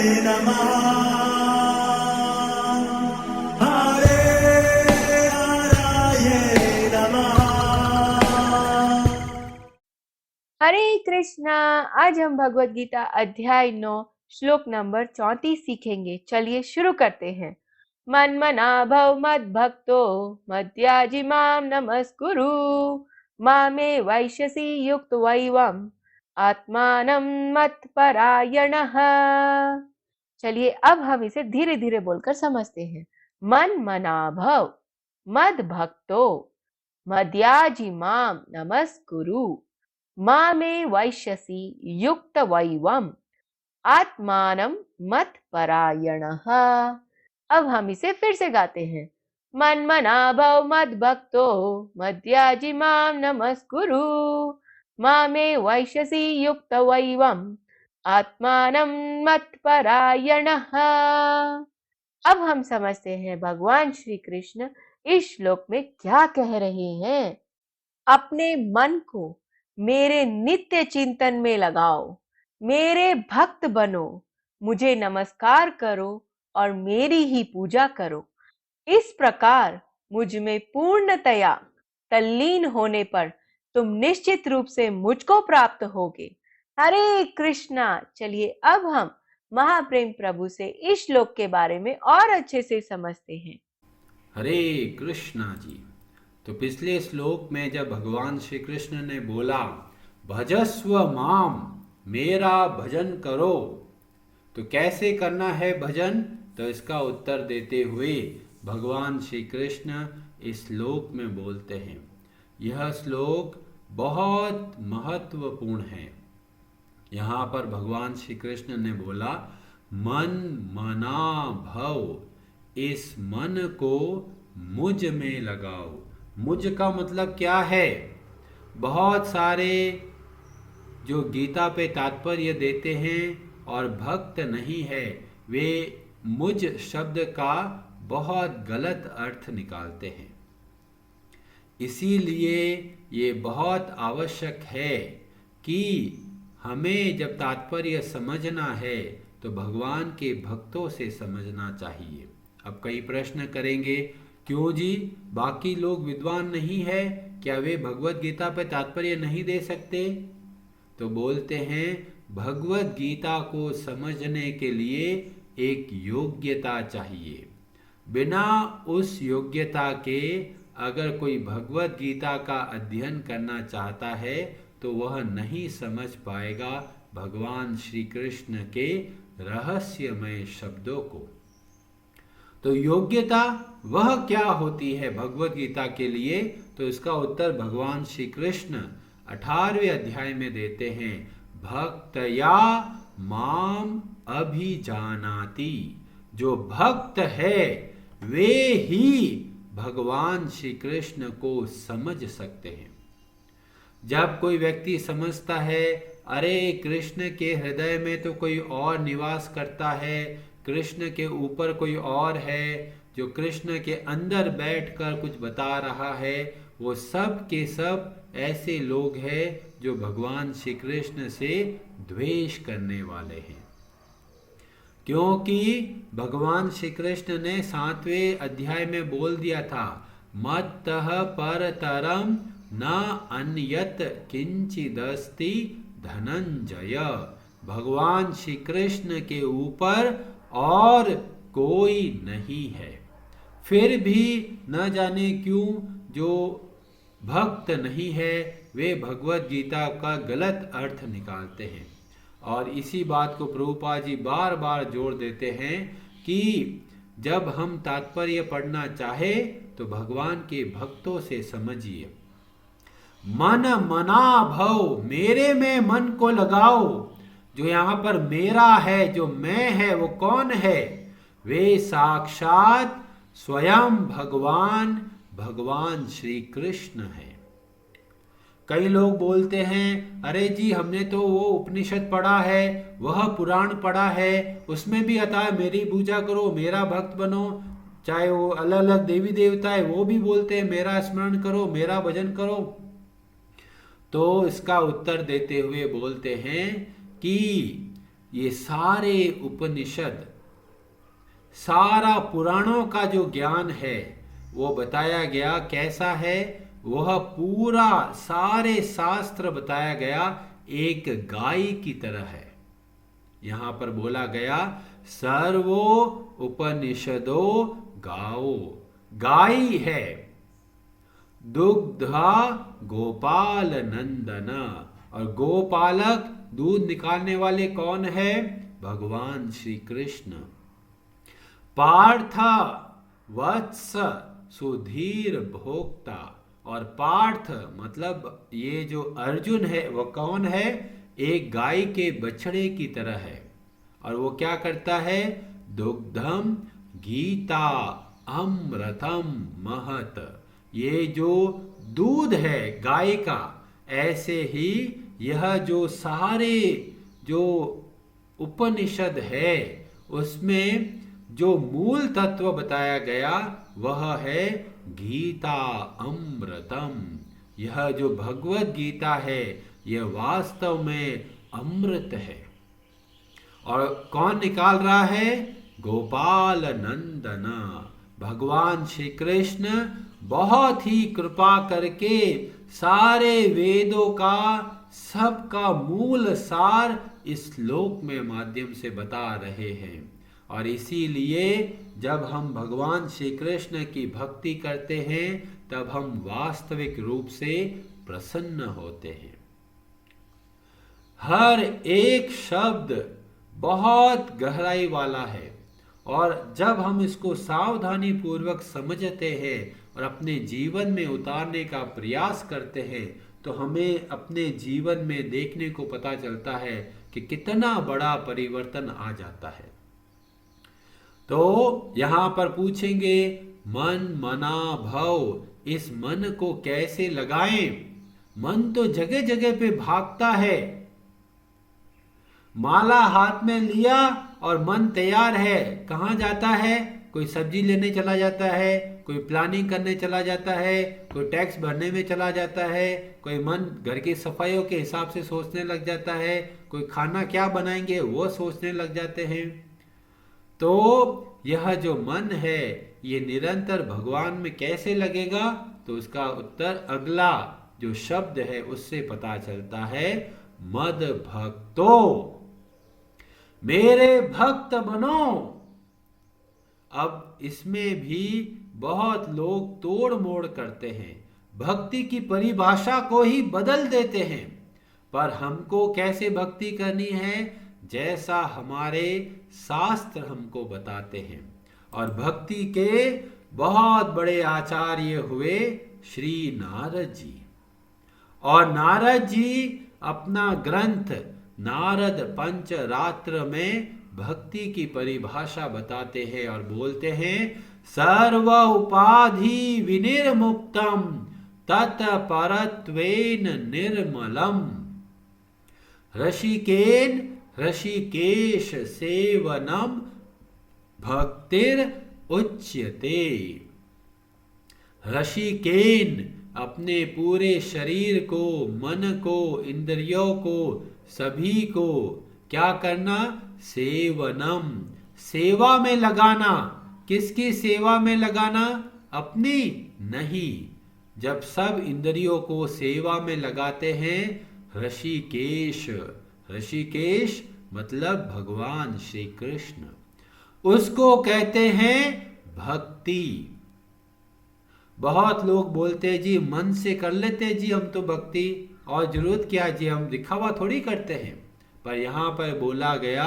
नमः हरे हराय नमः। हरे कृष्णा। आज हम भगवत गीता अध्याय 9 श्लोक नंबर 34 सीखेंगे। चलिए शुरू करते हैं। मन मना भव मद भक्तो मद्याजी माम नमस्कुरु मामे वैश्यसि युक्त वैवम आत्मानं मत परायणः। चलिए अब हम इसे धीरे धीरे बोलकर समझते हैं। मन मना भव मद भक्तो मद्याजी माम नमस्कुरु मामे वैश्यसि युक्त वैवम आत्मानं मत परायणः। अब हम इसे फिर से गाते हैं। मन मना भव मद भक्तो मद्याजी माम नमस्कुरु मामे वैश्यसि युक्त वैवम आत्मानं मत परायणः। अब हम समझते हैं भगवान श्री कृष्ण इस श्लोक में क्या कह रहे हैं। अपने मन को मेरे नित्य चिंतन में लगाओ, मेरे भक्त बनो, मुझे नमस्कार करो और मेरी ही पूजा करो। इस प्रकार मुझ में पूर्णतया तल्लीन होने पर तुम निश्चित रूप से मुझको प्राप्त होगे। हरे कृष्णा। चलिए अब हम महाप्रेम प्रभु से इस श्लोक के बारे में और अच्छे से समझते हैं। हरे कृष्णा जी। तो पिछले श्लोक में जब भगवान श्री कृष्ण ने बोला भजस्व माम, मेरा भजन करो, तो कैसे करना है भजन, तो इसका उत्तर देते हुए भगवान श्री कृष्ण इस श्लोक में बोलते हैं। यह श्लोक बहुत महत्वपूर्ण है। यहाँ पर भगवान श्री कृष्ण ने बोला मन मना भव, इस मन को मुझ में लगाओ। मुझ का मतलब क्या है? बहुत सारे जो गीता पे तात्पर्य देते हैं और भक्त नहीं है, वे मुझ शब्द का बहुत गलत अर्थ निकालते हैं। इसीलिए ये बहुत आवश्यक है कि हमें जब तात्पर्य समझना है तो भगवान के भक्तों से समझना चाहिए। अब कई प्रश्न करेंगे, क्यों जी, बाकी लोग विद्वान नहीं है, क्या वे भगवत गीता पर तात्पर्य नहीं दे सकते? तो बोलते हैं भगवत गीता को समझने के लिए एक योग्यता चाहिए। बिना उस योग्यता के अगर कोई भगवत गीता का अध्ययन करना चाहता है तो वह नहीं समझ पाएगा भगवान श्री कृष्ण के रहस्यमय शब्दों को। तो योग्यता वह क्या होती है भगवत गीता के लिए? तो इसका उत्तर भगवान श्री कृष्ण 18वें अध्याय में देते हैं। भक्तया माम अभिजानाति, जो भक्त है वे ही भगवान श्री कृष्ण को समझ सकते हैं। जब कोई व्यक्ति समझता है अरे कृष्ण के हृदय में तो कोई और निवास करता है, कृष्ण के ऊपर कोई और है जो कृष्ण के अंदर बैठकर कुछ बता रहा है, वो सब के सब ऐसे लोग हैं जो भगवान श्री कृष्ण से द्वेष करने वाले हैं। क्योंकि भगवान श्री कृष्ण ने 7वें अध्याय में बोल दिया था मत्तः परतरम न अन्यत किंचिदस्ति धनंजय। भगवान श्री कृष्ण के ऊपर और कोई नहीं है। फिर भी न जाने क्यों जो भक्त नहीं है वे भगवत गीता का गलत अर्थ निकालते हैं। और इसी बात को प्रभुपाद जी बार बार जोर देते हैं कि जब हम तात्पर्य पढ़ना चाहे तो भगवान के भक्तों से समझिए। मन मना भव, मेरे में मन को लगाओ। जो यहाँ पर मेरा है, जो मैं है, वो कौन है? वे साक्षात स्वयं भगवान श्री कृष्ण है। कई लोग बोलते हैं अरे जी हमने तो वो उपनिषद पढ़ा है, वह पुराण पढ़ा है, उसमें भी आता है मेरी पूजा करो, मेरा भक्त बनो। चाहे वो अलग अलग देवी देवता है वो भी बोलते हैं मेरा स्मरण करो, मेरा भजन करो। तो इसका उत्तर देते हुए बोलते हैं कि ये सारे उपनिषद, सारा पुराणों का जो ज्ञान है वो बताया गया। कैसा है वह? पूरा सारे शास्त्र बताया गया एक गाय की तरह है। यहां पर बोला गया सर्वो उपनिषदो गाओ, गाय है। दुग्धा गोपाल नंदन, और गोपालक दूध निकालने वाले कौन है? भगवान श्री कृष्ण। पार्थ वत्स सुधीर भोक्ता, और पार्थ मतलब ये जो अर्जुन है वह कौन है? एक गाय के बछड़े की तरह है। और वो क्या करता है? दुग्धम गीता अमृतम महत, ये जो दूध है गाय का, ऐसे ही यह जो सारे जो उपनिषद है उसमें जो मूल तत्व बताया गया वह है गीता अमृतम। यह जो भगवत गीता है यह वास्तव में अमृत है। और कौन निकाल रहा है? गोपाल नंदन, भगवान श्री कृष्ण बहुत ही कृपा करके सारे वेदों का सबका मूल सार इस श्लोक में माध्यम से बता रहे हैं। और इसीलिए जब हम भगवान श्री कृष्ण की भक्ति करते हैं तब हम वास्तविक रूप से प्रसन्न होते हैं। हर एक शब्द बहुत गहराई वाला है, और जब हम इसको सावधानी पूर्वक समझते हैं और अपने जीवन में उतारने का प्रयास करते हैं तो हमें अपने जीवन में देखने को पता चलता है कि कितना बड़ा परिवर्तन आ जाता है। तो यहां पर पूछेंगे मन मना भव, इस मन को कैसे लगाएं? मन तो जगह जगह पे भागता है। माला हाथ में लिया और मन तैयार है, कहां जाता है? कोई सब्जी लेने चला जाता है, कोई प्लानिंग करने चला जाता है, कोई टैक्स भरने में चला जाता है, कोई मन घर की सफाइयों के हिसाब से सोचने लग जाता है, कोई खाना क्या बनाएंगे वो सोचने लग जाते हैं। तो यह जो मन है ये निरंतर भगवान में कैसे लगेगा? तो उसका उत्तर अगला जो शब्द है उससे पता चलता है, मद भक्तो, मेरे भक्त बनो। अब इसमें भी बहुत लोग तोड़ मोड़ करते हैं, भक्ति की परिभाषा को ही बदल देते हैं। पर हमको कैसे भक्ति करनी है? जैसा हमारे शास्त्र हमको बताते हैं। और भक्ति के बहुत बड़े आचार्य हुए श्री नारद जी। और नारद जी अपना ग्रंथ नारद पंचरात्र में भक्ति की परिभाषा बताते हैं और बोलते हैं, सर्व उपाधि विनिर्मुक्तम तत् परत्वेन निर्मलम ऋषिकेन ऋषिकेश सेवनम भक्तिर उच्यते। ऋषिकेन अपने पूरे शरीर को, मन को, इंद्रियों को, सभी को क्या करना? सेवनम, सेवा में लगाना। किसकी सेवा में लगाना? अपनी नहीं। जब सब इंद्रियों को सेवा में लगाते हैं, ऋषिकेश, ऋषिकेश मतलब भगवान श्री कृष्ण, उसको कहते हैं भक्ति। बहुत लोग बोलते हैं जी मन से कर लेते हैं जी हम तो भक्ति, और जरूरत क्या जी, हम दिखावा थोड़ी करते हैं। पर यहाँ पर बोला गया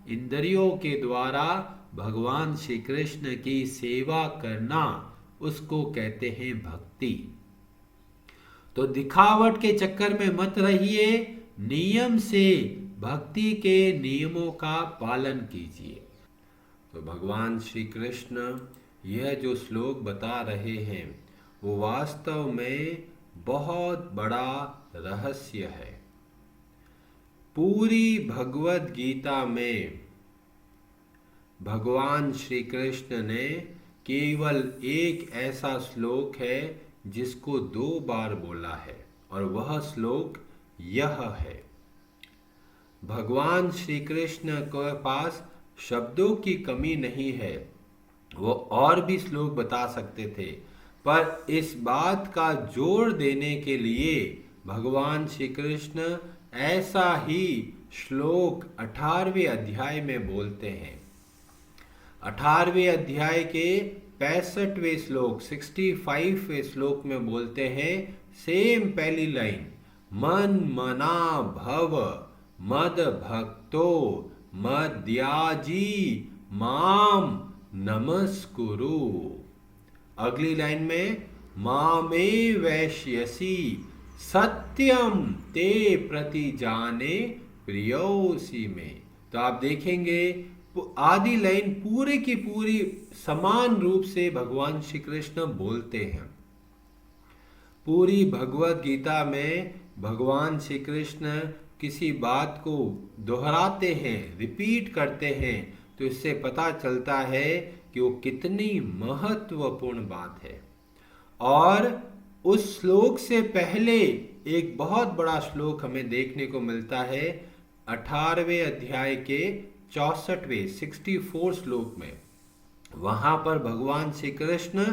इंद्रियों के द्वारा भगवान श्री कृष्ण की सेवा करना, उसको कहते हैं भक्ति। तो दिखावट के चक्कर में मत रहिए, नियम से भक्ति के नियमों का पालन कीजिए। तो भगवान श्री कृष्ण यह जो श्लोक बता रहे हैं वो वास्तव में बहुत बड़ा रहस्य है। पूरी भगवत गीता में भगवान श्री कृष्ण ने केवल एक ऐसा श्लोक है जिसको 2 बार बोला है, और वह श्लोक यह है, भगवान श्री कृष्ण के पास शब्दों की कमी नहीं है, वो और भी श्लोक बता सकते थे, पर इस बात का जोर देने के लिए भगवान श्री कृष्ण ऐसा ही श्लोक 18वें अध्याय में बोलते हैं। 18वें अध्याय के 65वें श्लोक 65वें श्लोक में बोलते हैं, सेम पहली लाइन, मन मना भव मद भक्तो मद्याजी माम नमस्कुरु। अगली लाइन में मामे वैश्यसी सत्यम ते प्रति जाने प्रियोसी में। तो आप देखेंगे आदि लाइन पूरे की पूरी समान रूप से भगवान श्री कृष्ण बोलते हैं। पूरी भगवत गीता में भगवान श्री कृष्ण किसी बात को दोहराते हैं, रिपीट करते हैं, तो इससे पता चलता है कि वो कितनी महत्वपूर्ण बात है। और उस श्लोक से पहले एक बहुत बड़ा श्लोक हमें देखने को मिलता है 18वें अध्याय के 64वें 64 श्लोक में। वहां पर भगवान श्री कृष्ण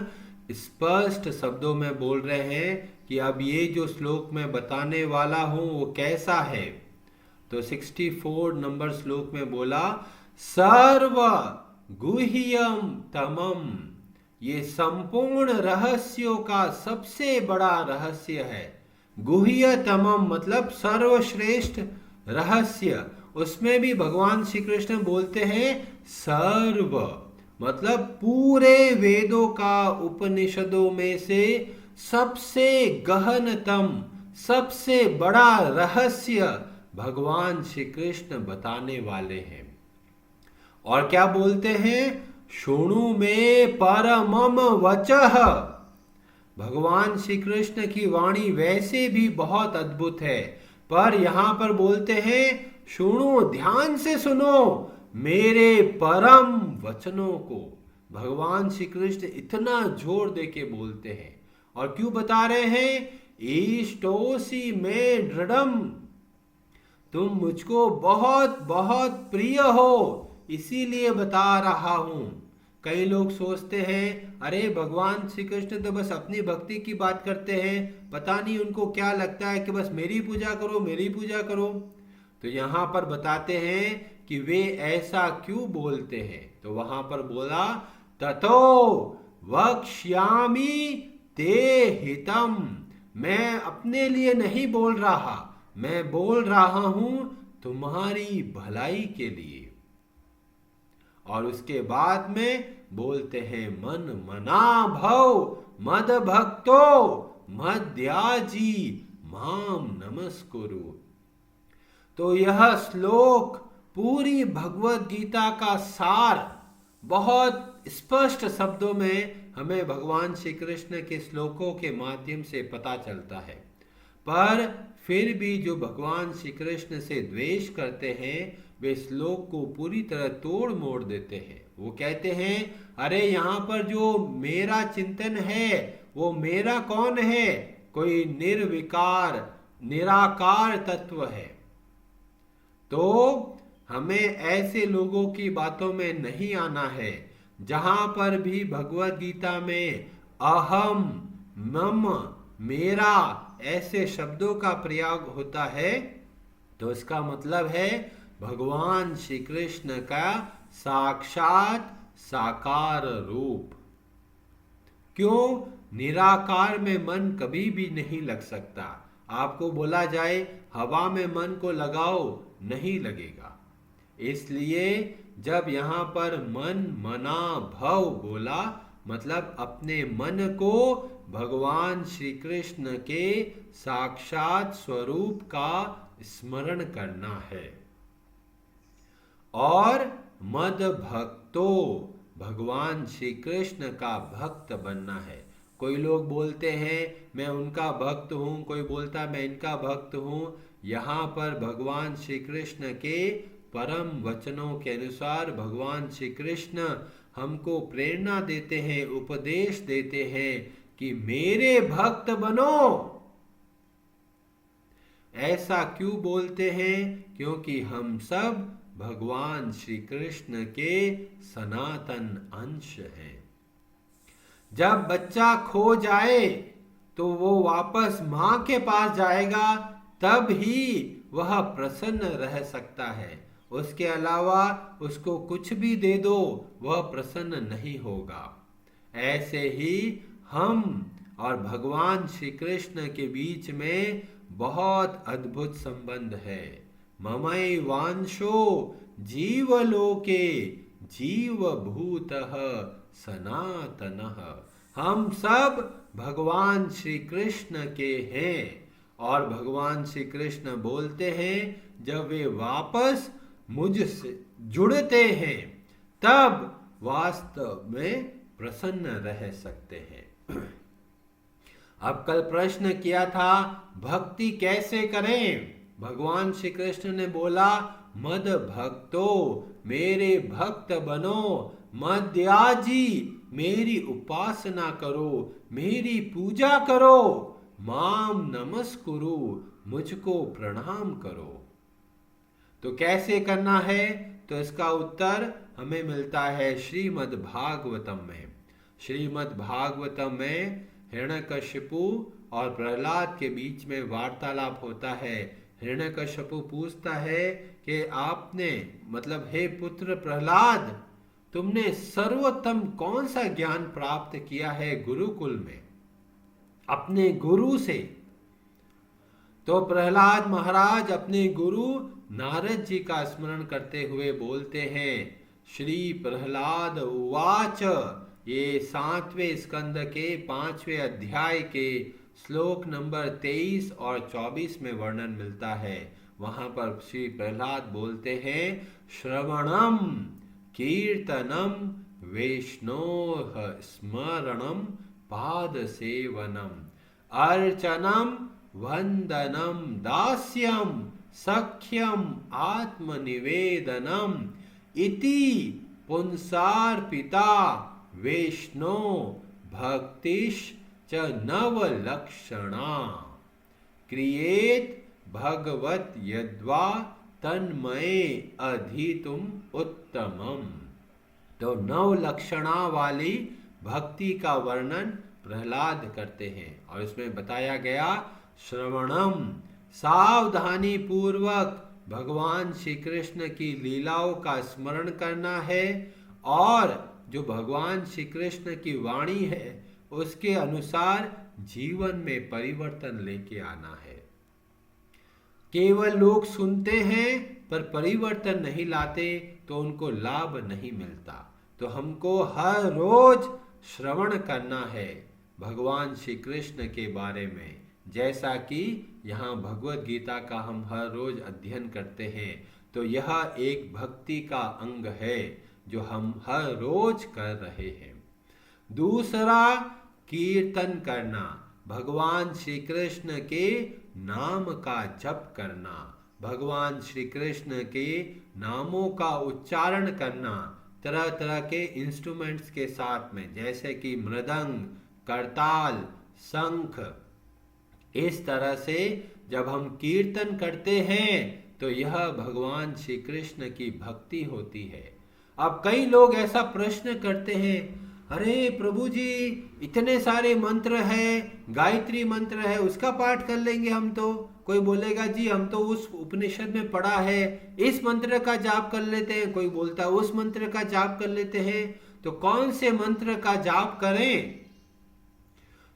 स्पष्ट शब्दों में बोल रहे हैं कि अब ये जो श्लोक मैं बताने वाला हूं वो कैसा है। तो 64 नंबर श्लोक में बोला, सर्व गुह्यम तमम, ये संपूर्ण रहस्यों का सबसे बड़ा रहस्य है। गुह्यतमम मतलब सर्वश्रेष्ठ रहस्य, उसमें भी भगवान श्री कृष्ण बोलते हैं सर्व, मतलब पूरे वेदों का उपनिषदों में से सबसे गहनतम सबसे बड़ा रहस्य भगवान श्री कृष्ण बताने वाले हैं। और क्या बोलते हैं, शृणु में परमम वचः। भगवान श्री कृष्ण की वाणी वैसे भी बहुत अद्भुत है, पर यहां पर बोलते हैं सुनो, ध्यान से सुनो मेरे परम वचनों को। भगवान श्री कृष्ण इतना जोर दे के बोलते हैं। और क्यों बता रहे हैं, इष्टोसी में दृढ़म, तुम मुझको बहुत बहुत प्रिय हो, इसीलिए बता रहा हूं। कई लोग सोचते हैं अरे भगवान श्री कृष्ण तो बस अपनी भक्ति की बात करते हैं, पता नहीं उनको क्या लगता है कि बस मेरी पूजा करो मेरी पूजा करो। तो यहां पर बताते हैं कि वे ऐसा क्यों बोलते हैं। तो वहां पर बोला, ततो वक्ष्यामि ते हितम, मैं अपने लिए नहीं बोल रहा, मैं बोल रहा हूं तुम्हारी भलाई के लिए। और उसके बाद में बोलते हैं, मन मना भव मद भक्तो मद्याजी माम नमस्कुरु। तो यह श्लोक पूरी भगवत गीता का सार बहुत स्पष्ट शब्दों में हमें भगवान श्री कृष्ण के श्लोकों के माध्यम से पता चलता है। पर फिर भी जो भगवान श्री कृष्ण से द्वेष करते हैं वे श्लोक को पूरी तरह तोड़ मोड़ देते हैं। वो कहते हैं अरे यहाँ पर जो मेरा चिंतन है वो मेरा कौन है, कोई निर्विकार निराकार तत्व है। तो हमें ऐसे लोगों की बातों में नहीं आना है। जहां पर भी भगवत गीता में अहम मम मेरा ऐसे शब्दों का प्रयोग होता है तो इसका मतलब है भगवान श्री कृष्ण का साक्षात साकार रूप। क्यों? निराकार में मन कभी भी नहीं लग सकता। आपको बोला जाए हवा में मन को लगाओ, नहीं लगेगा। इसलिए जब यहाँ पर मन मना भव बोला मतलब अपने मन को भगवान श्री कृष्ण के साक्षात स्वरूप का स्मरण करना है। और मद भक्तो भगवान श्री कृष्ण का भक्त बनना है। कोई लोग बोलते हैं मैं उनका भक्त हूँ, कोई बोलता मैं इनका भक्त हूँ। यहाँ पर भगवान श्री कृष्ण के परम वचनों के अनुसार भगवान श्री कृष्ण हमको प्रेरणा देते हैं, उपदेश देते हैं कि मेरे भक्त बनो। ऐसा क्यों बोलते हैं? क्योंकि हम सब भगवान श्री कृष्ण के सनातन अंश हैं। जब बच्चा खो जाए तो वो वापस मां के पास जाएगा, तब ही वह प्रसन्न रह सकता है। उसके अलावा उसको कुछ भी दे दो, वह प्रसन्न नहीं होगा। ऐसे ही हम और भगवान श्री कृष्ण के बीच में बहुत अद्भुत संबंध है। ममई वांशो जीवलोके जीवभूतः सनातनः। हम सब भगवान श्री कृष्ण के हैं और भगवान श्री कृष्ण बोलते हैं जब वे वापस मुझसे जुड़ते हैं तब वास्तव में प्रसन्न रह सकते हैं। अब कल प्रश्न किया था भक्ति कैसे करें? भगवान श्री कृष्ण ने बोला मद भक्तो, मेरे भक्त बनो, मद्याजी, मेरी उपासना करो, मेरी पूजा करो, माम नमस्कुरु, मुझको प्रणाम करो। तो कैसे करना है? तो इसका उत्तर हमें मिलता है श्रीमद् भागवतम में। श्रीमद् भागवतम में हिरण्यकशिपु और प्रहलाद के बीच में वार्तालाप होता है। हिरण्यकशिपु पूछता है कि आपने मतलब हे पुत्र प्रहलाद, तुमने सर्वोत्तम कौन सा ज्ञान प्राप्त किया है गुरुकुल में अपने गुरु से? तो प्रहलाद महाराज अपने गुरु नारद जी का स्मरण करते हुए बोलते हैं, श्री प्रहलाद उवाच, ये 7वें स्कंद के 5वें अध्याय के श्लोक नंबर 23 और 24 में वर्णन मिलता है। वहां पर श्री प्रहलाद बोलते हैं, श्रवणम कीर्तनम वैष्णोः स्मरणम पाद सेवनम अर्चनम वंदनम दास्यम सख्यम आत्मनिवेदनम इति पुंसार्पिता वैष्णो भक्तिश्च नवलक्षणा क्रियेत भगवत यद्वा तन्मये अधितुम उत्तमम। तो नवलक्षणा वाली भक्ति का वर्णन प्रहलाद करते हैं और इसमें बताया गया श्रवणम, सावधानी पूर्वक भगवान श्री कृष्ण की लीलाओं का स्मरण करना है और जो भगवान श्री कृष्ण की वाणी है उसके अनुसार जीवन में परिवर्तन लेके आना है। केवल लोग सुनते हैं पर परिवर्तन नहीं लाते तो उनको लाभ नहीं मिलता। तो हमको हर रोज श्रवण करना है भगवान श्री कृष्ण के बारे में, जैसा कि यहाँ भगवत गीता का हम हर रोज अध्ययन करते हैं। तो यह एक भक्ति का अंग है जो हम हर रोज कर रहे हैं। दूसरा, कीर्तन करना, भगवान श्री कृष्ण के नाम का जप करना, भगवान श्री कृष्ण के नामों का उच्चारण करना तरह तरह के इंस्ट्रूमेंट्स के साथ में, जैसे कि मृदंग, करताल, शंख। इस तरह से जब हम कीर्तन करते हैं तो यह भगवान श्री कृष्ण की भक्ति होती है। अब कई लोग ऐसा प्रश्न करते हैं, अरे प्रभु जी इतने सारे मंत्र हैं, गायत्री मंत्र है उसका पाठ कर लेंगे हम तो। कोई बोलेगा जी हम तो उस उपनिषद में पढ़ा है, इस मंत्र का जाप कर लेते हैं। कोई बोलता है उस मंत्र का जाप कर लेते हैं। तो कौन से मंत्र का जाप करें?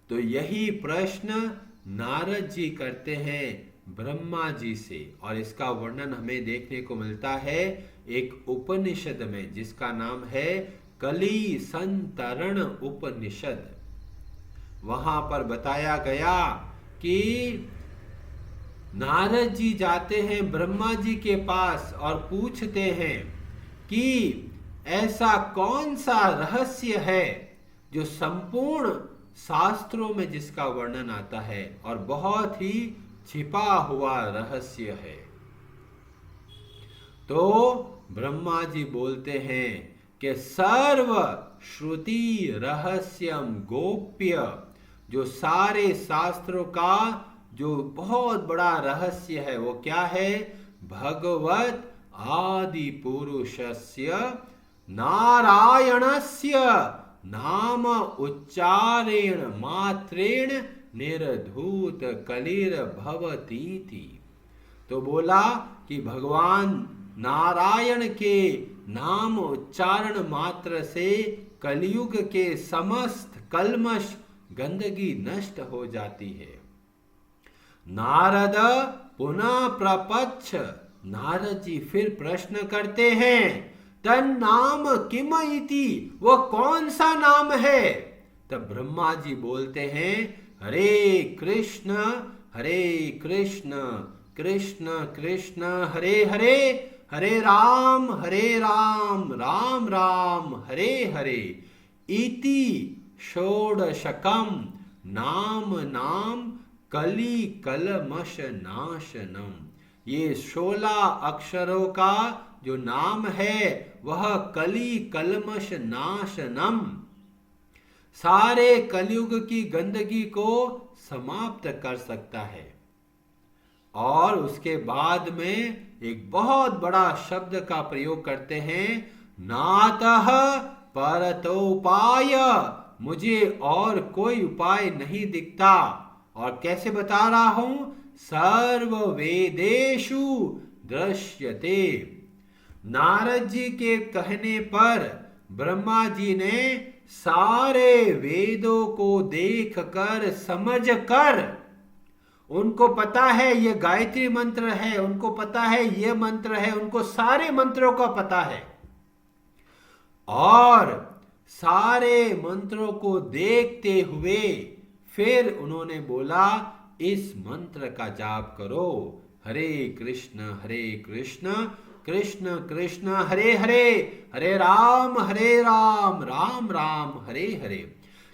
तो यही प्रश्न नारद जी करते हैं ब्रह्मा जी से और इसका वर्णन हमें देखने को मिलता है एक उपनिषद में जिसका नाम है कली संतरण उपनिषद। वहां पर बताया गया कि नारद जी जाते हैं ब्रह्मा जी के पास और पूछते हैं कि ऐसा कौन सा रहस्य है जो संपूर्ण शास्त्रों में जिसका वर्णन आता है और बहुत ही छिपा हुआ रहस्य है। तो ब्रह्मा जी बोलते हैं कि सर्व श्रुति रहस्यम गोप्य, जो सारे शास्त्रों का जो बहुत बड़ा रहस्य है वो क्या है? भगवत आदि पुरुषस्य नारायणस्य नाम उच्चारेण मात्रेण निर्धूत कलिर्भवतीति। तो बोला कि भगवान नारायण के नाम उच्चारण मात्र से कलयुग के समस्त कल्मश गंदगी नष्ट हो जाती है। नारद पुनः प्रपच्छ, नारद जी फिर प्रश्न करते हैं, तन नाम किम इति, वो कौन सा नाम है? तब ब्रह्मा जी बोलते हैं, हरे कृष्ण कृष्ण कृष्ण हरे हरे, हरे राम राम राम हरे हरे, इति षोडशकम नाम नाम कली कलमश नाशनम। ये 16 अक्षरों का जो नाम है वह कली कलमश नाशनम, सारे कलयुग की गंदगी को समाप्त कर सकता है। और उसके बाद में एक बहुत बड़ा शब्द का प्रयोग करते हैं, नातः परतोपाय, मुझे और कोई उपाय नहीं दिखता। और कैसे बता रहा हूं? सर्व वेदेषु दृश्यते। नारद जी के कहने पर ब्रह्मा जी ने सारे वेदों को देखकर समझकर, उनको पता है ये गायत्री मंत्र है, उनको पता है ये मंत्र है, उनको सारे मंत्रों का पता है, और सारे मंत्रों को देखते हुए फिर उन्होंने बोला, इस मंत्र का जाप करो, हरे कृष्ण कृष्ण कृष्ण हरे हरे, हरे राम राम राम हरे हरे।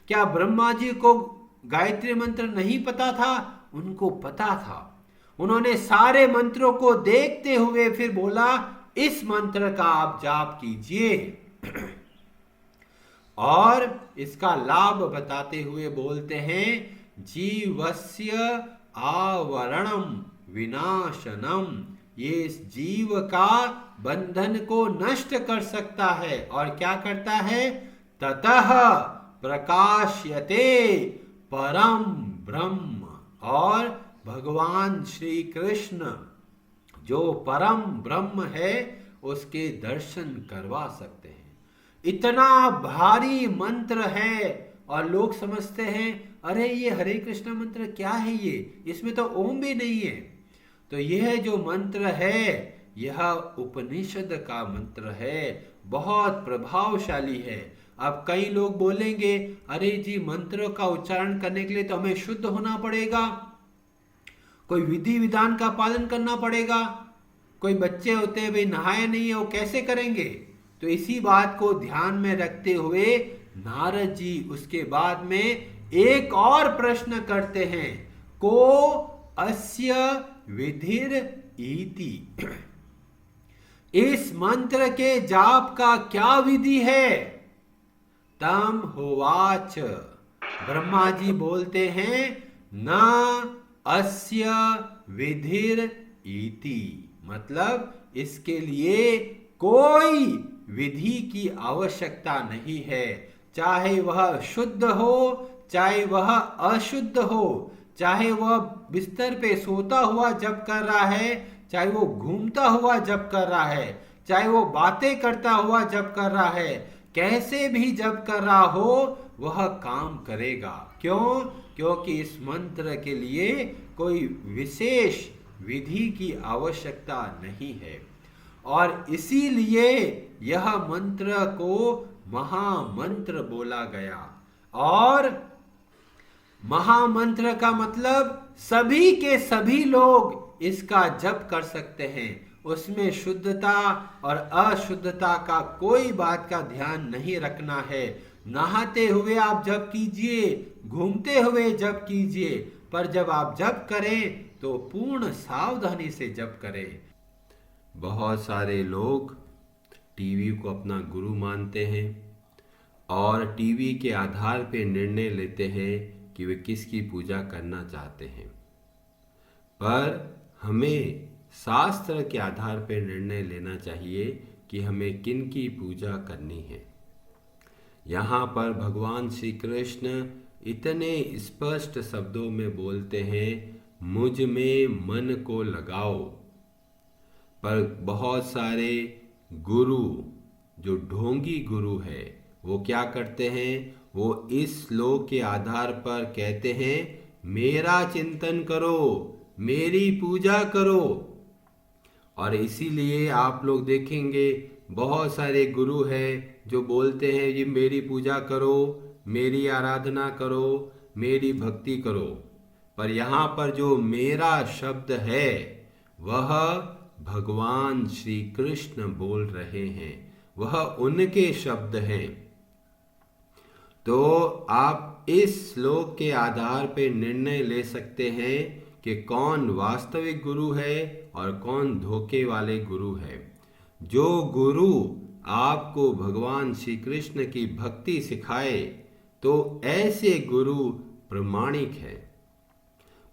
क्या ब्रह्मा जी को गायत्री मंत्र नहीं पता था? उनको पता था। उन्होंने सारे मंत्रों को देखते हुए फिर बोला, इस मंत्र का आप जाप कीजिए। और इसका लाभ बताते हुए बोलते हैं, जीवस्य आवरणम विनाशनम, ये इस जीव का बंधन को नष्ट कर सकता है। और क्या करता है? ततः प्रकाश्यते परम ब्रह्म, और भगवान श्री कृष्ण जो परम ब्रह्म है उसके दर्शन करवा सकते हैं। इतना भारी मंत्र है और लोग समझते हैं, अरे ये हरे कृष्ण मंत्र क्या है, ये इसमें तो ओम भी नहीं है। तो यह जो मंत्र है यह उपनिषद का मंत्र है, बहुत प्रभावशाली है। अब कई लोग बोलेंगे, अरे जी मंत्र का उच्चारण करने के लिए तो हमें शुद्ध होना पड़ेगा, कोई विधि विधान का पालन करना पड़ेगा। कोई बच्चे होते हैं भाई नहाए नहीं है, वो कैसे करेंगे? तो इसी बात को ध्यान में रखते हुए नारद जी उसके बाद में एक और प्रश्न करते हैं, को अस्य विधिर इति, इस मंत्र के जाप का क्या विधि है? तम होवाच, ब्रह्मा जी बोलते हैं, न अस्य विधिर इति, मतलब इसके लिए कोई विधि की आवश्यकता नहीं है। चाहे वह शुद्ध हो, चाहे वह अशुद्ध हो, चाहे वह बिस्तर पे सोता हुआ जप कर रहा है, चाहे वो घूमता हुआ जप कर रहा है, चाहे वो बातें करता हुआ जप कर रहा है, कैसे भी जप कर रहा हो वह काम करेगा। क्यों? क्योंकि इस मंत्र के लिए कोई विशेष विधि की आवश्यकता नहीं है। और इसीलिए यह मंत्र को महामंत्र बोला गया। और महामंत्र का मतलब सभी के सभी लोग इसका जप कर सकते हैं, उसमें शुद्धता और अशुद्धता का कोई बात का ध्यान नहीं रखना है। नहाते हुए आप जप कीजिए, घूमते हुए जप कीजिए, पर जब आप जप करें तो पूर्ण सावधानी से जप करें। बहुत सारे लोग टीवी को अपना गुरु मानते हैं और टीवी के आधार पे निर्णय लेते हैं कि वे किसकी पूजा करना चाहते हैं। पर हमें शास्त्र के आधार पर निर्णय लेना चाहिए कि हमें किन की पूजा करनी है। यहाँ पर भगवान श्री कृष्ण इतने स्पष्ट शब्दों में बोलते हैं, मुझ में मन को लगाओ। पर बहुत सारे गुरु जो ढोंगी गुरु है वो क्या करते हैं, वो इस श्लोक के आधार पर कहते हैं मेरा चिंतन करो, मेरी पूजा करो। और इसीलिए आप लोग देखेंगे बहुत सारे गुरु हैं जो बोलते हैं ये मेरी पूजा करो, मेरी आराधना करो, मेरी भक्ति करो। पर यहाँ पर जो मेरा शब्द है वह भगवान श्री कृष्ण बोल रहे हैं, वह उनके शब्द हैं। तो आप इस श्लोक के आधार पर निर्णय ले सकते हैं कि कौन वास्तविक गुरु है और कौन धोखे वाले गुरु है। जो गुरु आपको भगवान श्री कृष्ण की भक्ति सिखाए तो ऐसे गुरु प्रमाणिक है।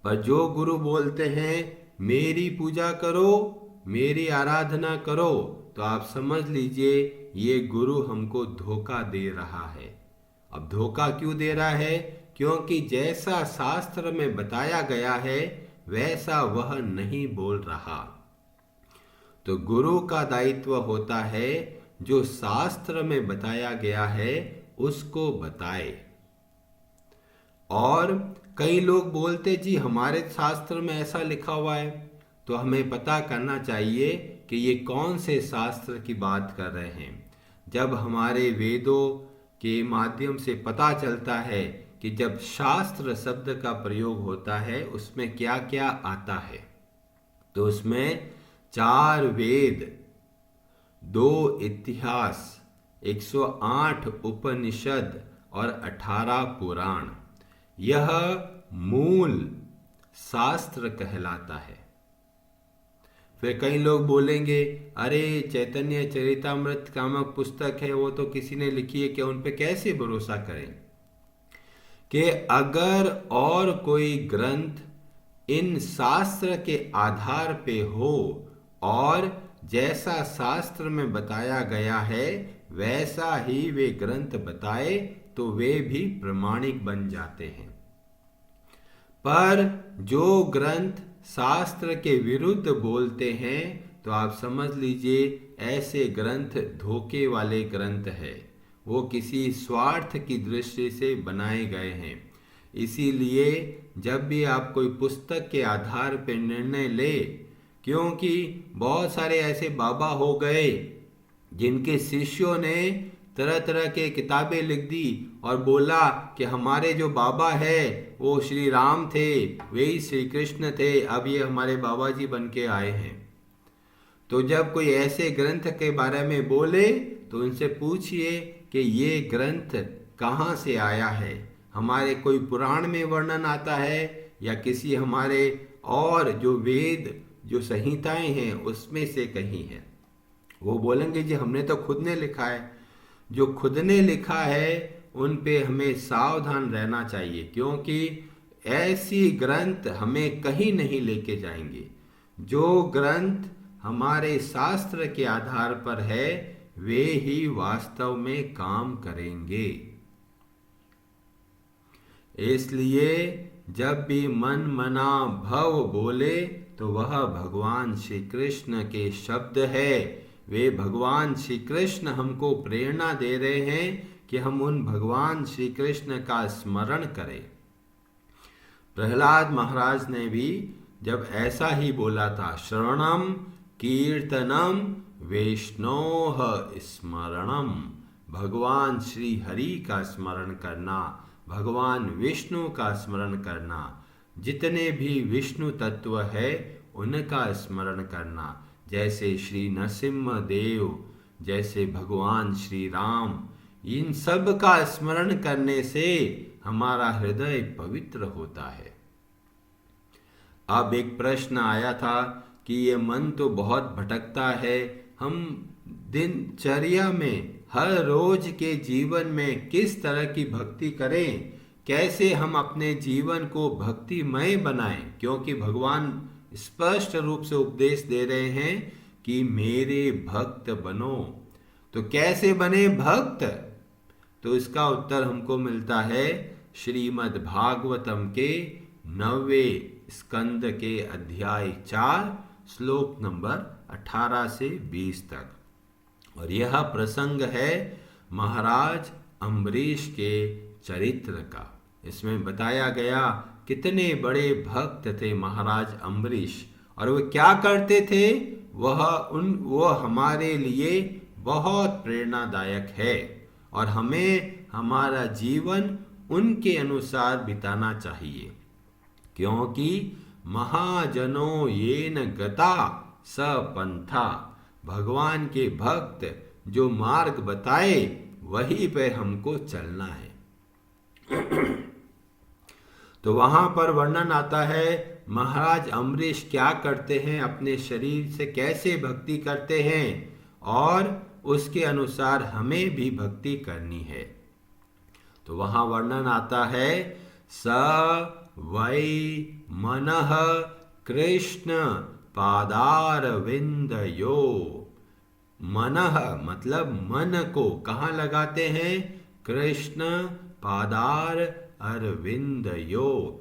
पर जो गुरु बोलते हैं मेरी पूजा करो, मेरी आराधना करो, तो आप समझ लीजिए ये गुरु हमको धोखा दे रहा है। अब धोखा क्यों दे रहा है? क्योंकि जैसा शास्त्र में बताया गया है वैसा वह नहीं बोल रहा। तो गुरु का दायित्व होता है जो शास्त्र में बताया गया है उसको बताए। और कई लोग बोलते जी हमारे शास्त्र में ऐसा लिखा हुआ है, तो हमें पता करना चाहिए कि ये कौन से शास्त्र की बात कर रहे हैं। जब हमारे वेदों के माध्यम से पता चलता है कि जब शास्त्र शब्द का प्रयोग होता है उसमें क्या क्या आता है, तो उसमें 4 वेद, 2 इतिहास, 108 उपनिषद और 18 पुराण, यह मूल शास्त्र कहलाता है। फिर कई लोग बोलेंगे अरे चैतन्य चरितामृत नामक पुस्तक है, वो तो किसी ने लिखी है, क्या उन पे कैसे भरोसा करें? कि अगर और कोई ग्रंथ इन शास्त्र के आधार पे हो और जैसा शास्त्र में बताया गया है वैसा ही वे ग्रंथ बताए तो वे भी प्रमाणिक बन जाते हैं। पर जो ग्रंथ शास्त्र के विरुद्ध बोलते हैं तो आप समझ लीजिए ऐसे ग्रंथ धोखे वाले ग्रंथ है, वो किसी स्वार्थ की दृष्टि से बनाए गए हैं। इसीलिए जब भी आप कोई पुस्तक के आधार पर निर्णय ले, क्योंकि बहुत सारे ऐसे बाबा हो गए जिनके शिष्यों ने तरह तरह के किताबें लिख दी और बोला कि हमारे जो बाबा है वो श्री राम थे, वही श्री कृष्ण थे, अब ये हमारे बाबा जी बन के आए हैं। तो जब कोई ऐसे ग्रंथ के बारे में बोले तो उनसे पूछिए कि ये ग्रंथ कहाँ से आया है, हमारे कोई पुराण में वर्णन आता है या किसी हमारे और जो वेद जो संहिताएं हैं उसमें से कहीं है। वो बोलेंगे जी हमने तो खुद ने लिखा है। जो खुद ने लिखा है उन पे हमें सावधान रहना चाहिए, क्योंकि ऐसी ग्रंथ हमें कहीं नहीं लेके जाएंगे। जो ग्रंथ हमारे शास्त्र के आधार पर है वे ही वास्तव में काम करेंगे। इसलिए जब भी मन मना भव बोले तो वह भगवान श्री कृष्ण के शब्द है। वे भगवान श्री कृष्ण हमको प्रेरणा दे रहे हैं कि हम उन भगवान श्री कृष्ण का स्मरण करें। प्रहलाद महाराज ने भी जब ऐसा ही बोला था, श्रवणम कीर्तनम वैष्णोह स्मरणम, भगवान श्री हरि का स्मरण करना, भगवान विष्णु का स्मरण करना, जितने भी विष्णु तत्व है उनका स्मरण करना, जैसे श्री नरसिम्हा देव, जैसे भगवान श्री राम, इन सब का स्मरण करने से हमारा हृदय पवित्र होता है। अब एक प्रश्न आया था कि ये मन तो बहुत भटकता है, हम दिनचर्या में हर रोज के जीवन में किस तरह की भक्ति करें, कैसे हम अपने जीवन को भक्तिमय बनाएं, क्योंकि भगवान स्पष्ट रूप से उपदेश दे रहे हैं कि मेरे भक्त बनो। तो कैसे बने भक्त? तो इसका उत्तर हमको मिलता है श्रीमद् भागवतम के 9वें स्कंद के अध्याय 4 श्लोक नंबर 18 से 20 तक। और यह प्रसंग है महाराज अम्बरीश के चरित्र का। इसमें बताया गया कितने बड़े भक्त थे महाराज अम्बरीश, और वो क्या करते थे, वो हमारे लिए बहुत प्रेरणादायक है, और हमें हमारा जीवन उनके अनुसार बिताना चाहिए। क्योंकि महाजनों येन गता स पंथा, भगवान के भक्त जो मार्ग बताए वही पे हमको चलना है। तो वहां पर वर्णन आता है महाराज अम्बरीश क्या करते हैं, अपने शरीर से कैसे भक्ति करते हैं, और उसके अनुसार हमें भी भक्ति करनी है। तो वहां वर्णन आता है स वै मनः कृष्ण पादारविंदयो। मनः मतलब मन को कहाँ लगाते हैं? कृष्ण पादार अरविंदयो,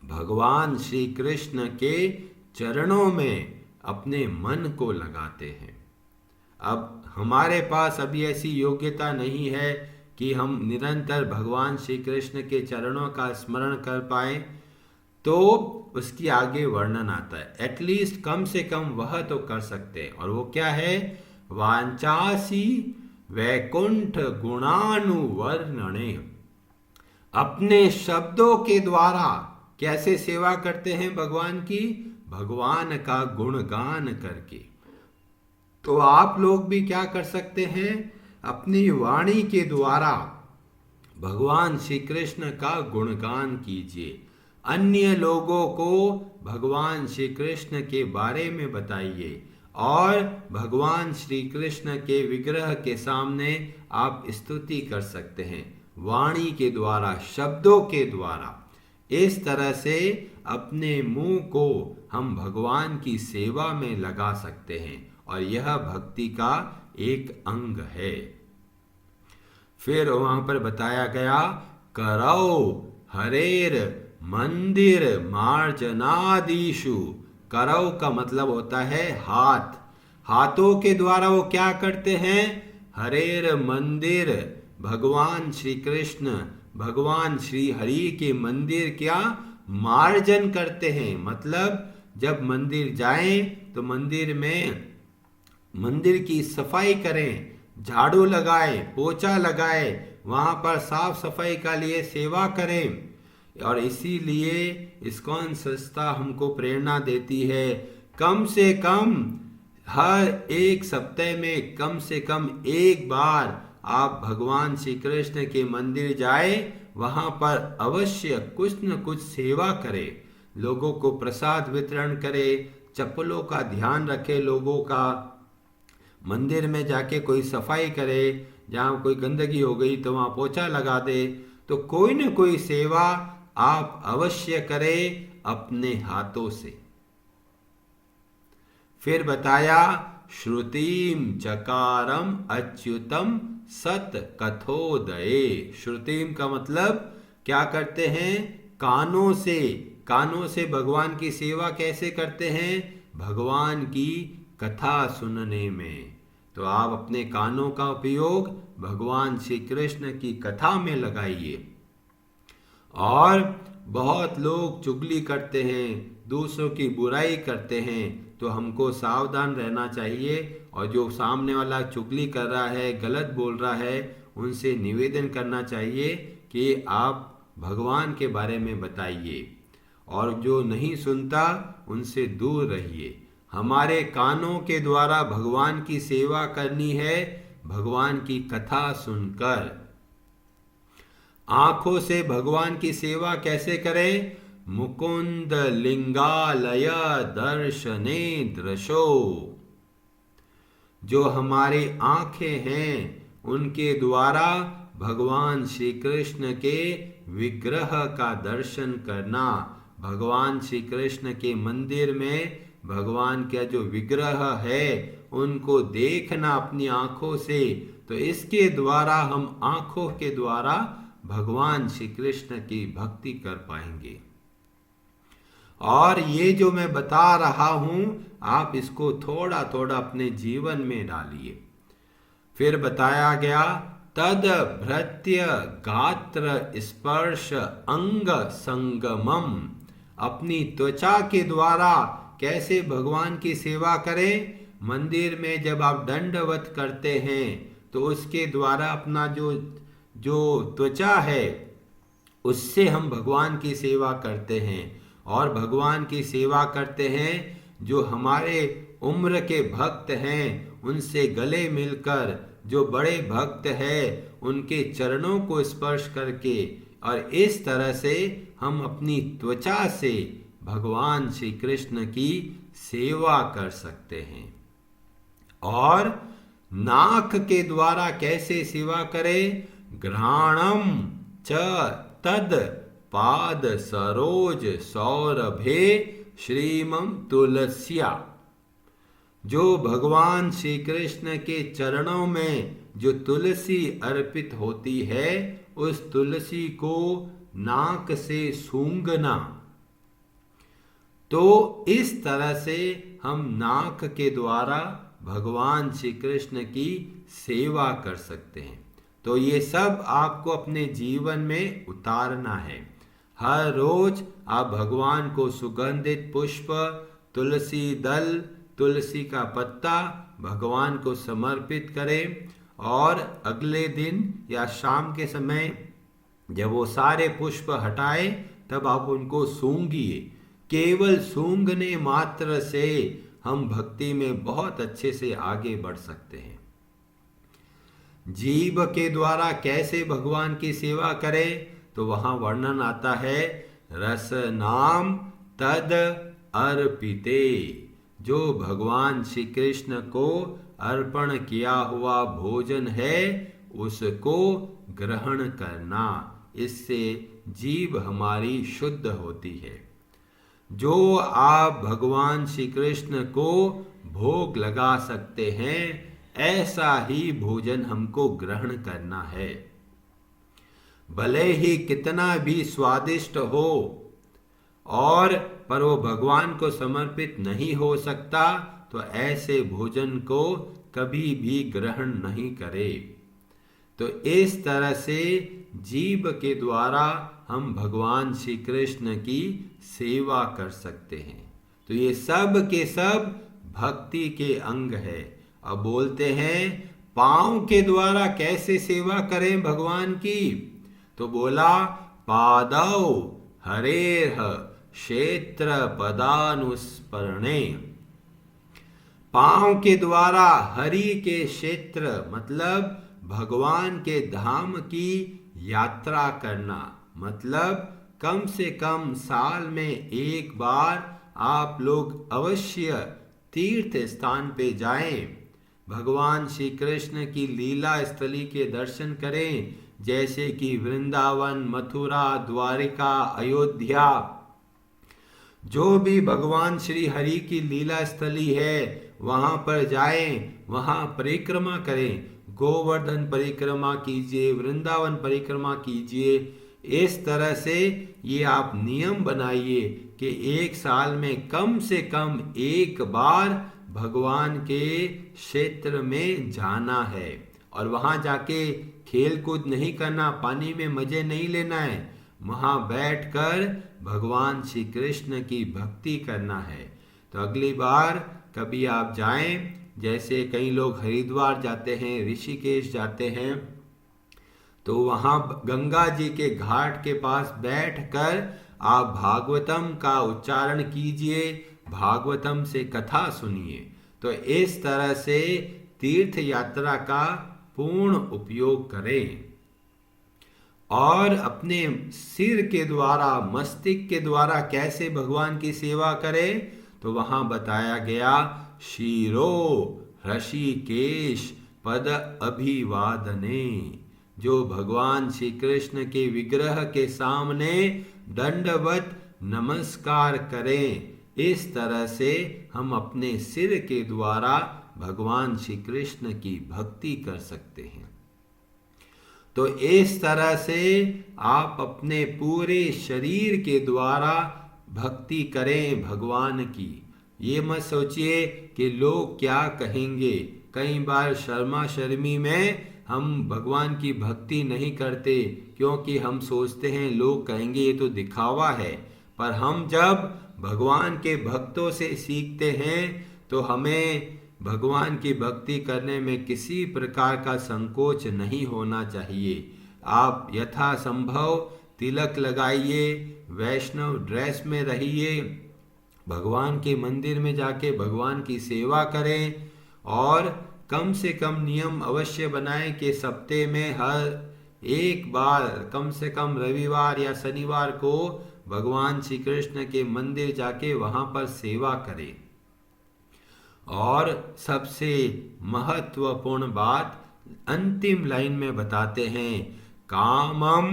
भगवान श्री कृष्ण के चरणों में अपने मन को लगाते हैं। अब हमारे पास अभी ऐसी योग्यता नहीं है कि हम निरंतर भगवान श्री कृष्ण के चरणों का स्मरण कर पाए, तो उसकी आगे वर्णन आता है। एटलीस्ट कम से कम वह तो कर सकते हैं, और वो क्या है? वांचासी वैकुंठ गुणानुवर्णने, अपने शब्दों के द्वारा कैसे सेवा करते हैं भगवान की? भगवान का गुणगान करके। तो आप लोग भी क्या कर सकते हैं? अपनी वाणी के द्वारा भगवान श्री कृष्ण का गुणगान कीजिए, अन्य लोगों को भगवान श्री कृष्ण के बारे में बताइए, और भगवान श्री कृष्ण के विग्रह के सामने आप स्तुति कर सकते हैं वाणी के द्वारा, शब्दों के द्वारा। इस तरह से अपने मुंह को हम भगवान की सेवा में लगा सकते हैं, और यह भक्ति का एक अंग है। फिर वहां पर बताया गया करौ हरेर मंदिर मार्जनादिशु। करौ का मतलब होता है हाथ। हाथों के द्वारा वो क्या करते हैं? हरेर मंदिर, भगवान श्री कृष्ण, भगवान श्री हरि के मंदिर क्या मार्जन करते हैं। मतलब जब मंदिर जाएं तो मंदिर की सफाई करें, झाड़ू लगाए, पोछा लगाए, वहां पर साफ सफाई का लिए सेवा करें। और इसीलिए इस्कॉन संस्था हमको प्रेरणा देती है, कम से कम हर एक सप्ताह में कम से कम एक बार आप भगवान श्री कृष्ण के मंदिर जाए, वहां पर अवश्य कुछ न कुछ सेवा करे, लोगों को प्रसाद वितरण करे, चप्पलों का ध्यान रखे, लोगों का मंदिर में जाके कोई सफाई करे, जहाँ कोई गंदगी हो गई तो वहाँ पोछा लगा दे। तो कोई न कोई सेवा आप अवश्य करें अपने हाथों से। फिर बताया श्रुतिम चकारम अच्युतम सत कथोदये। श्रुतिम का मतलब क्या करते हैं? कानों से भगवान की सेवा कैसे करते हैं? भगवान की कथा सुनने में। तो आप अपने कानों का उपयोग भगवान श्री कृष्ण की कथा में लगाइए। और बहुत लोग चुगली करते हैं, दूसरों की बुराई करते हैं, तो हमको सावधान रहना चाहिए, और जो सामने वाला चुगली कर रहा है, गलत बोल रहा है, उनसे निवेदन करना चाहिए कि आप भगवान के बारे में बताइए, और जो नहीं सुनता उनसे दूर रहिए। हमारे कानों के द्वारा भगवान की सेवा करनी है, भगवान की कथा सुनकर। आंखों से भगवान की सेवा कैसे करें? मुकुंद लिंगालय दर्शने दृशो। जो हमारी आंखें हैं उनके द्वारा भगवान श्री कृष्ण के विग्रह का दर्शन करना, भगवान श्री कृष्ण के मंदिर में भगवान का जो विग्रह है उनको देखना अपनी आंखों से, तो इसके द्वारा हम आंखों के द्वारा भगवान श्री कृष्ण की भक्ति कर पाएंगे। और ये जो मैं बता रहा हूं आप इसको थोड़ा थोड़ा अपने जीवन में डालिए। फिर बताया गया तद भृत्य गात्र स्पर्श अंग संगमम, अपनी त्वचा के द्वारा कैसे भगवान की सेवा करें। मंदिर में जब आप दंडवत करते हैं तो उसके द्वारा अपना जो त्वचा है उससे हम भगवान की सेवा करते हैं। और भगवान की सेवा करते हैं जो हमारे उम्र के भक्त हैं उनसे गले मिलकर, जो बड़े भक्त हैं उनके चरणों को स्पर्श करके, और इस तरह से हम अपनी त्वचा से भगवान श्री कृष्ण की सेवा कर सकते हैं। और नाक के द्वारा कैसे सेवा करें, घ्राणम च तद पाद सरोज सौरभे श्रीमम तुलस्या, जो भगवान श्री कृष्ण के चरणों में जो तुलसी अर्पित होती है उस तुलसी को नाक से सूंघना। तो इस तरह से हम नाक के द्वारा भगवान श्री कृष्ण की सेवा कर सकते हैं। तो ये सब आपको अपने जीवन में उतारना है। हर रोज आप भगवान को सुगंधित पुष्प, तुलसी दल, तुलसी का पत्ता भगवान को समर्पित करें, और अगले दिन या शाम के समय जब वो सारे पुष्प हटाए तब आप उनको सूंघिए। केवल सूंघने मात्र से हम भक्ति में बहुत अच्छे से आगे बढ़ सकते हैं। जीव के द्वारा कैसे भगवान की सेवा करें, तो वहां वर्णन आता है रस नाम तद अर्पिते, जो भगवान श्री कृष्ण को अर्पण किया हुआ भोजन है उसको ग्रहण करना, इससे जीव हमारी शुद्ध होती है। जो आप भगवान श्री कृष्ण को भोग लगा सकते हैं ऐसा ही भोजन हमको ग्रहण करना है। भले ही कितना भी स्वादिष्ट हो और पर वो भगवान को समर्पित नहीं हो सकता, तो ऐसे भोजन को कभी भी ग्रहण नहीं करे। तो इस तरह से जीव के द्वारा हम भगवान श्री कृष्ण की सेवा कर सकते हैं। तो ये सब के सब भक्ति के अंग है। अब बोलते हैं पांव के द्वारा कैसे सेवा करें भगवान की, तो बोला पादौ हरेर्ह क्षेत्र पदानुस्मरणे, पांव के द्वारा हरि के क्षेत्र मतलब भगवान के धाम की यात्रा करना। मतलब कम से कम साल में एक बार आप लोग अवश्य तीर्थ स्थान पे जाएं, भगवान श्री कृष्ण की लीला स्थली के दर्शन करें, जैसे कि वृंदावन, मथुरा, द्वारिका, अयोध्या, जो भी भगवान श्री हरि की लीला स्थली है वहां पर जाएं, वहां परिक्रमा करें, गोवर्धन परिक्रमा कीजिए, वृंदावन परिक्रमा कीजिए। इस तरह से ये आप नियम बनाइए कि एक साल में कम से कम एक बार भगवान के क्षेत्र में जाना है, और वहां जाके खेल कूद नहीं करना, पानी में मजे नहीं लेना है, वहां बैठकर भगवान श्री कृष्ण की भक्ति करना है। तो अगली बार कभी आप जाएं, जैसे कई लोग हरिद्वार जाते हैं, ऋषिकेश जाते हैं, तो वहां गंगा जी के घाट के पास बैठकर आप भागवतम का उच्चारण कीजिए, भागवतम से कथा सुनिए। तो इस तरह से तीर्थ यात्रा का पूर्ण उपयोग करें। और अपने सिर के द्वारा, मस्तिष्क के द्वारा कैसे भगवान की सेवा करें, तो वहां बताया गया शिरो ऋषिकेश पद अभिवादने, जो भगवान श्री कृष्ण के विग्रह के सामने दंडवत नमस्कार करें। इस तरह से हम अपने सिर के द्वारा भगवान श्री कृष्ण की भक्ति कर सकते हैं। तो इस तरह से आप अपने पूरे शरीर के द्वारा भक्ति करें भगवान की। ये मत सोचिए कि लोग क्या कहेंगे। कई बार शर्मा शर्मी में हम भगवान की भक्ति नहीं करते, क्योंकि हम सोचते हैं लोग कहेंगे ये तो दिखावा है। पर हम जब भगवान के भक्तों से सीखते हैं तो हमें भगवान की भक्ति करने में किसी प्रकार का संकोच नहीं होना चाहिए। आप यथासंभव तिलक लगाइए, वैष्णव ड्रेस में रहिए, भगवान के मंदिर में जाके भगवान की सेवा करें, और कम से कम नियम अवश्य बनाएं कि सप्ते में हर एक बार कम से कम रविवार या शनिवार को भगवान श्री कृष्ण के मंदिर जाके वहां पर सेवा करें। और सबसे महत्वपूर्ण बात अंतिम लाइन में बताते हैं, कामम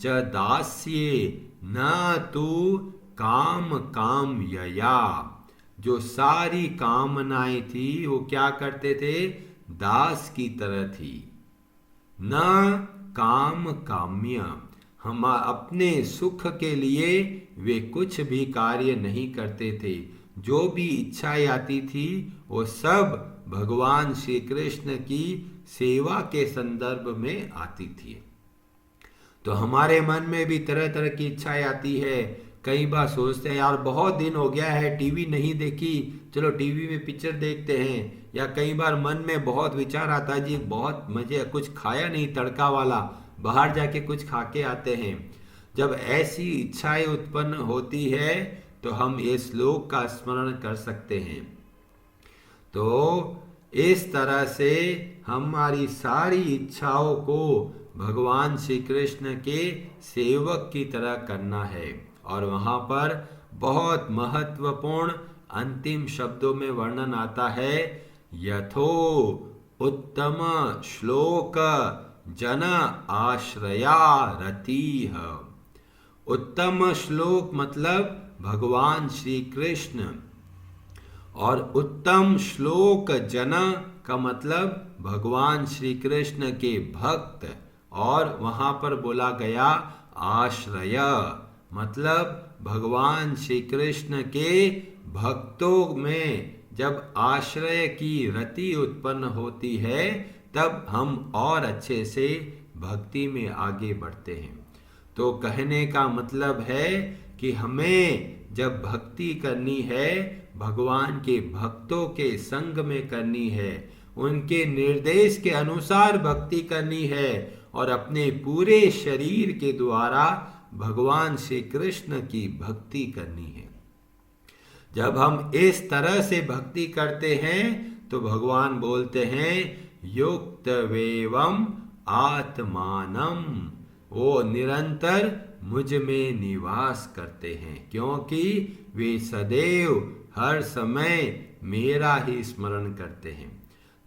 च दास्ये न तू काम काम यया। जो सारी कामनाएं थी वो क्या करते थे, दास की तरह थी। न काम काम्य, हम अपने सुख के लिए वे कुछ भी कार्य नहीं करते थे। जो भी इच्छाएं आती थी वो सब भगवान श्री कृष्ण की सेवा के संदर्भ में आती थी। तो हमारे मन में भी तरह तरह की इच्छाएं आती है। कई बार सोचते हैं यार बहुत दिन हो गया है टीवी नहीं देखी, चलो टीवी में पिक्चर देखते हैं। या कई बार मन में बहुत विचार आता है जी बहुत मजे, कुछ खाया नहीं तड़का वाला, बाहर जाके कुछ खा के आते हैं। जब ऐसी इच्छाएं उत्पन्न होती है तो हम ये श्लोक का स्मरण कर सकते हैं। तो इस तरह से हमारी सारी इच्छाओं को भगवान श्री कृष्ण के सेवक की तरह करना है। और वहां पर बहुत महत्वपूर्ण अंतिम शब्दों में वर्णन आता है, यथो उत्तम श्लोक जन आश्रया रतिः। उत्तम श्लोक मतलब भगवान श्री कृष्ण, और उत्तम श्लोक जन का मतलब भगवान श्री कृष्ण के भक्त। और वहां पर बोला गया आश्रय मतलब भगवान श्री कृष्ण के भक्तों में जब आश्रय की रति उत्पन्न होती है तब हम और अच्छे से भक्ति में आगे बढ़ते हैं। तो कहने का मतलब है कि हमें जब भक्ति करनी है भगवान के भक्तों के संग में करनी है, उनके निर्देश के अनुसार भक्ति करनी है, और अपने पूरे शरीर के द्वारा भगवान श्री कृष्ण की भक्ति करनी है। जब हम इस तरह से भक्ति करते हैं तो भगवान बोलते हैं युक्त वेवम आत्मानम, वो निरंतर मुझ में निवास करते हैं, क्योंकि वे सदैव हर समय मेरा ही स्मरण करते हैं।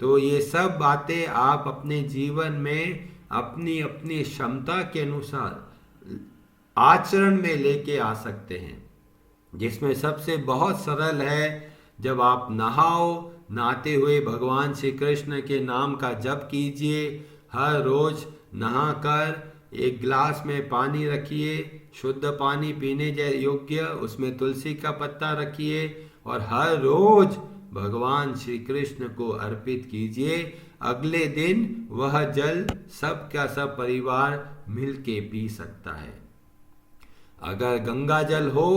तो ये सब बातें आप अपने जीवन में अपनी अपनी क्षमता के अनुसार आचरण में लेके आ सकते हैं, जिसमें सबसे बहुत सरल है जब आप नहाओ, नहाते हुए भगवान श्री कृष्ण के नाम का जप कीजिए। हर रोज नहाकर एक गिलास में पानी रखिए, शुद्ध पानी पीने योग्य, उसमें तुलसी का पत्ता रखिए और हर रोज भगवान श्री कृष्ण को अर्पित कीजिए। अगले दिन वह जल सब का सब परिवार मिलके पी सकता है। अगर गंगा जल हो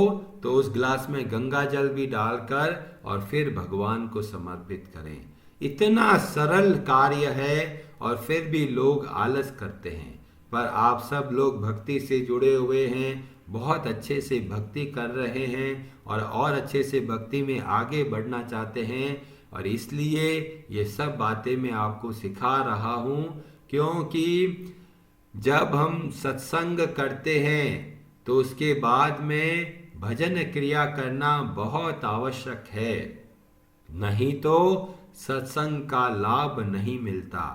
तो उस गिलास में गंगा जल भी डालकर और फिर भगवान को समर्पित करें। इतना सरल कार्य है और फिर भी लोग आलस करते हैं, पर आप सब लोग भक्ति से जुड़े हुए हैं, बहुत अच्छे से भक्ति कर रहे हैं और अच्छे से भक्ति में आगे बढ़ना चाहते हैं। और इसलिए ये सब बातें मैं आपको सिखा रहा हूँ, क्योंकि जब हम सत्संग करते हैं तो उसके बाद में भजन क्रिया करना बहुत आवश्यक है, नहीं तो सत्संग का लाभ नहीं मिलता।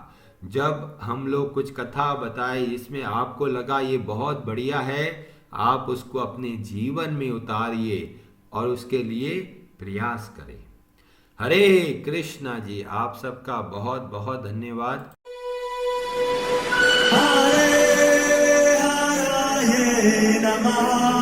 जब हम लोग कुछ कथा बताए जिसमें आपको लगा ये बहुत बढ़िया है, आप उसको अपने जीवन में उतारिए और उसके लिए प्रयास करें। हरे कृष्णा जी, आप सबका बहुत बहुत धन्यवाद। हरे हराये नमः।